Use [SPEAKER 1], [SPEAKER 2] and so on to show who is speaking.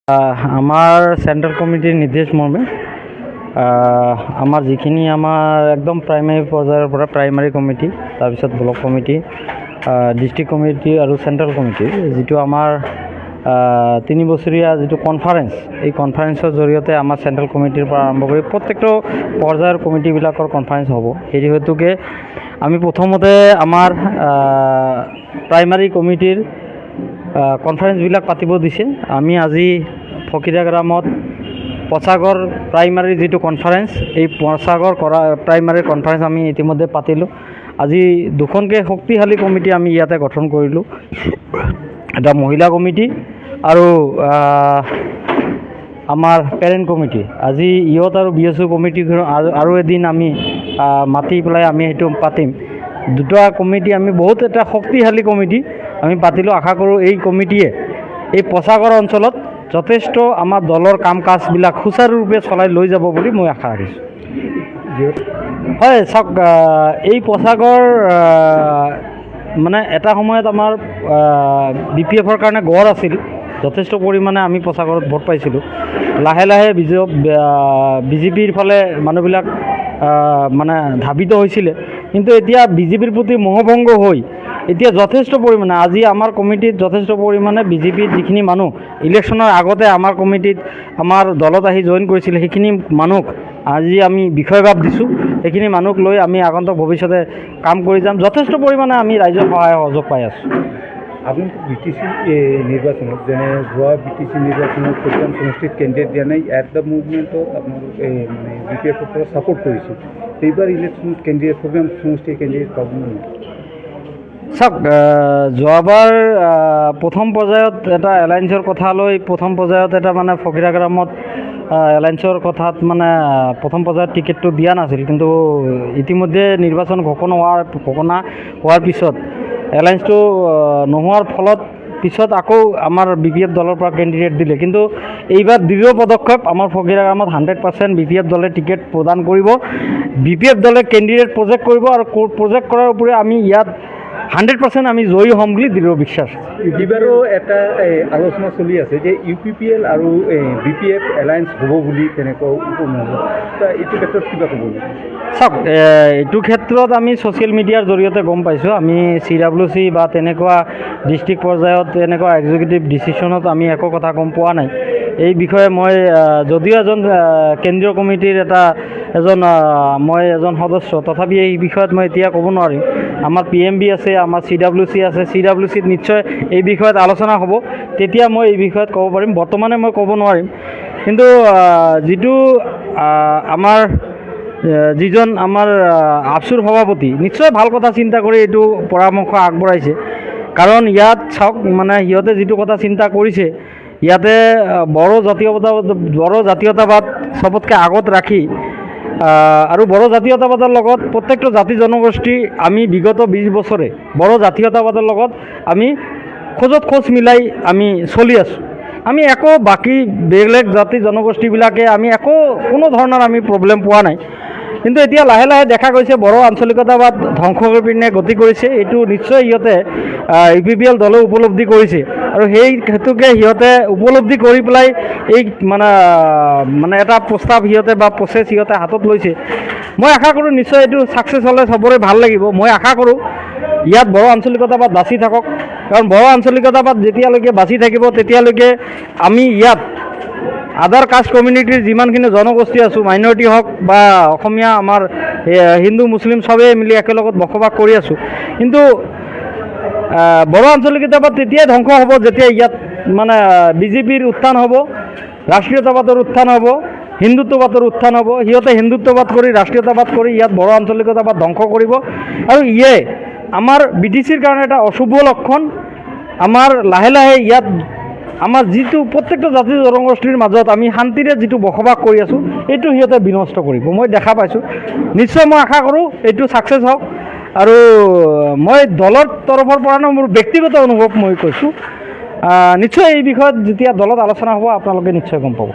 [SPEAKER 1] আমাৰ চেণ্ট্ৰেল কমিটিৰ নিৰ্দেশ মৰ্মে আমাৰ যিখিনি আমাৰ একদম প্ৰাইমাৰী পৰ্যায়ৰ পৰা প্ৰাইমাৰী কমিটি, তাৰপিছত ব্লক কমিটি, ডিষ্ট্ৰিক্ট কমিটি আৰু চেণ্ট্ৰেল কমিটি, যিটো আমাৰ 3 বছৰীয়া যিটো কনফাৰেন্স, এই কনফাৰেন্সৰ জৰিয়তে আমাৰ চেণ্ট্ৰেল কমিটিৰ পৰা আৰম্ভ কৰি প্ৰত্যেকটো পৰ্যায়ৰ কমিটিবিলাকৰ কনফাৰেন্স হ'ব। সেই হেতুকে আমি প্ৰথমতে আমাৰ প্ৰাইমাৰী কমিটিৰ কনফাৰেন্সবিলাক পাতিব দিছে। আমি আজি ফকিৰা গ্ৰামত পচাগড় প্ৰাইমাৰী যিটো কনফাৰেন্স, এই পচাগড় প্ৰাইমাৰী কনফাৰেন্স আমি ইতিমধ্যে পাতিলোঁ। আজি দুখনকৈ শক্তিশালী কমিটি আমি ইয়াতে গঠন কৰিলোঁ, এটা মহিলা কমিটি আৰু আমাৰ পেৰেণ্ট কমিটি। আজি ইহঁত আৰু BSO কমিটি আৰু এদিন আমি মাতি পেলাই আমি সেইটো পাতিম। দুটা কমিটি আমি বহুত এটা শক্তিশালী কমিটি আমি পাতিলোঁ। আশা কৰোঁ এই কমিটিয়ে এই পচাগড় অঞ্চলত যথেষ্ট আমাৰ দলৰ কাম কাজবিলাক সুচাৰুৰূপে চলাই লৈ যাব বুলি মই আশা ৰাখিছোঁ। হয়, চাওক, এই পচাগড় মানে এটা সময়ত আমাৰ BPFৰ কাৰণে গড় আছিল, যথেষ্ট পৰিমাণে আমি পচাগড়ত ভোট পাইছিলোঁ। লাহে লাহে BJPৰ ফালে মানুহবিলাক মানে ধাবিত হৈছিলে, কিন্তু এতিয়া BJPৰ প্ৰতি মোহভংগ হৈ এতিয়া যথেষ্ট পৰিমাণে আজি আমাৰ কমিটিত যথেষ্ট পৰিমাণে BJPৰ যিখিনি মানুহ ইলেকশ্যনৰ আগতে আমাৰ কমিটিত আমাৰ দলত আহি জইন কৰিছিলে, সেইখিনি মানুহক আজি আমি বিষয়ভাৱ দিছোঁ। সেইখিনি মানুহক লৈ আমি আগন্তুক ভৱিষ্যতে কাম কৰি যাম। যথেষ্ট পৰিমাণে আমি ৰাইজৰ সহায় সহযোগ পাই আছোঁ।
[SPEAKER 2] আপুনি BTC নিৰ্বাচনত যেনে যোৱা BTC নিৰ্বাচনত প্ৰগ্ৰাম সমষ্টিত কেণ্ডিডেট দিয়া নাই, এট দ্য মুভমেণ্টত আপোনালোকে মানে BPFৰ পৰা ছাপোৰ্ট কৰিছিল। এইবাৰ ইলেকশ্যনত কেণ্ডিডেট প্ৰগ্ৰাম সমষ্টিৰ কেণ্ডিডেট পাব নে?
[SPEAKER 1] চাওক, যোৱাবাৰ প্ৰথম পৰ্যায়ত এটা এলায়েন্সৰ কথা লৈ প্ৰথম পৰ্যায়ত এটা মানে ফকিৰা গ্ৰামত এলায়েন্সৰ কথাত মানে প্ৰথম পৰ্যায়ত টিকেটটো দিয়া নাছিল, কিন্তু ইতিমধ্যে নিৰ্বাচন ঘোষণা হোৱাৰ পিছত এলায়েন্সটো নোহোৱাৰ ফলত পিছত আকৌ আমাৰ BPF দলৰ পৰা কেণ্ডিডেট দিলে। কিন্তু এইবাৰ দৃঢ় পদক্ষেপ আমাৰ ফকিৰা গ্ৰামত 100% BPF দলে টিকেট প্ৰদান কৰিব। BPF দলে কেণ্ডিডেট প্ৰজেক্ট কৰিব আৰু প্ৰজেক্ট কৰাৰ উপৰি আমি ইয়াত 100% আমি জয়ী হ'ম বুলি দৃঢ় বিশ্বাস।
[SPEAKER 2] এইবাৰো এটা আলোচনা চলি আছে যে UPPL আৰু BPF এলায়েন্স হ'ব বুলি তেনেকুৱা এইটো ক্ষেত্ৰত কিবা ক'ব?
[SPEAKER 1] চাওক, এইটো ক্ষেত্ৰত আমি ছ'চিয়েল মিডিয়াৰ জৰিয়তে গম পাইছোঁ। আমি CWC বা তেনেকুৱা ডিষ্ট্ৰিক্ট পৰ্যায়ত তেনেকুৱা এক্সিকিউটিভ ডিচিশ্যনত আমি একো কথা গম পোৱা নাই। এই বিষয়ে মই যদিও এজন কেন্দ্ৰীয় কমিটিৰ মই এজন সদস্য, তথাপি এই বিষয়ত মই এতিয়া ক'ব নোৱাৰিম। আমাৰ PMB আছে, আমাৰ CWC আছে। CWCত নিশ্চয় এই বিষয়ত আলোচনা হ'ব, তেতিয়া মই এই বিষয়ত ক'ব পাৰিম। বৰ্তমানে মই ক'ব নোৱাৰিম। কিন্তু যিটো আমাৰ যিজন আমাৰ আপচুৰ সভাপতি নিশ্চয় ভাল কথা চিন্তা কৰি এইটো পৰামৰ্শ আগবঢ়াইছে। কাৰণ ইয়াত চাওক, মানে সিহঁতে যিটো কথা চিন্তা কৰিছে, ইয়াতে বড়ো জাতীয়তাবাদ চবতকৈ আগত ৰাখি আৰু বড়ো জাতীয়তাবাদৰ লগত প্ৰত্যেকটো জাতি জনগোষ্ঠী আমি বিগত 20 বছৰে বড়ো জাতীয়তাবাদৰ লগত আমি খোজত খোজ মিলাই আমি চলি আছোঁ। আমি একো বাকী বেলেগ জাতি জনগোষ্ঠীবিলাকে আমি কোনো ধৰণৰ আমি প্ৰব্লেম পোৱা নাই। কিন্তু এতিয়া লাহে লাহে দেখা গৈছে বড়ো আঞ্চলিকতাবাদ ধ্বংস কৰি পিনে গতি কৰিছে। এইটো নিশ্চয় সিহঁতে UPPL দলে উপলব্ধি কৰিছে আৰু সেই হেতুকে সিহঁতে উপলব্ধি কৰি পেলাই এই মানে এটা প্ৰস্তাৱ সিহঁতে বা প্ৰচেছ সিহঁতে হাতত লৈছে। মই আশা কৰোঁ নিশ্চয় এইটো ছাকচেছ হ'লে চবৰে ভাল লাগিব। মই আশা কৰোঁ ইয়াত বড়ো আঞ্চলিকতাবাদ বাচি থাকক, কাৰণ বড়ো আঞ্চলিকতাবাদ যেতিয়ালৈকে বাচি থাকিব তেতিয়ালৈকে আমি ইয়াত আদাৰ কাষ্ট কমিউনিটিৰ যিমানখিনি জনগোষ্ঠী আছোঁ, মাইনৰিটি হওক বা অসমীয়া আমাৰ হিন্দু মুছলিম চবেই মিলি একেলগত বসবাস কৰি আছোঁ। কিন্তু বড়ো আঞ্চলিকতাবাদ তেতিয়াই ধ্বংস হ'ব যেতিয়া ইয়াত মানে BJPৰ উত্থান হ'ব, ৰাষ্ট্ৰীয়তাবাদৰ উত্থান হ'ব, হিন্দুত্ববাদৰ উত্থান হ'ব। সিহঁতে হিন্দুত্ববাদ কৰি ৰাষ্ট্ৰীয়তাবাদ কৰি ইয়াত বড়ো আঞ্চলিকতাবাদ ধ্বংস কৰিব আৰু ইয়ে আমাৰ BTCৰ কাৰণে এটা অশুভ লক্ষণ। আমাৰ লাহে লাহে ইয়াত আমাৰ যিটো প্ৰত্যেকটো জাতি জনগোষ্ঠীৰ মাজত আমি শান্তিৰে যিটো বসবাস কৰি আছোঁ, এইটো সিহঁতে বিনষ্ট কৰিব। মই দেখা পাইছোঁ। নিশ্চয় মই আশা কৰোঁ এইটো ছাকচেছ হওক। আৰু মই দলৰ তৰফৰ পৰা মোৰ ব্যক্তিগত অনুভৱ মই কৈছোঁ, নিশ্চয় এই বিষয়ত যেতিয়া দলত আলোচনা হ'ব আপোনালোকে নিশ্চয় গম পাব।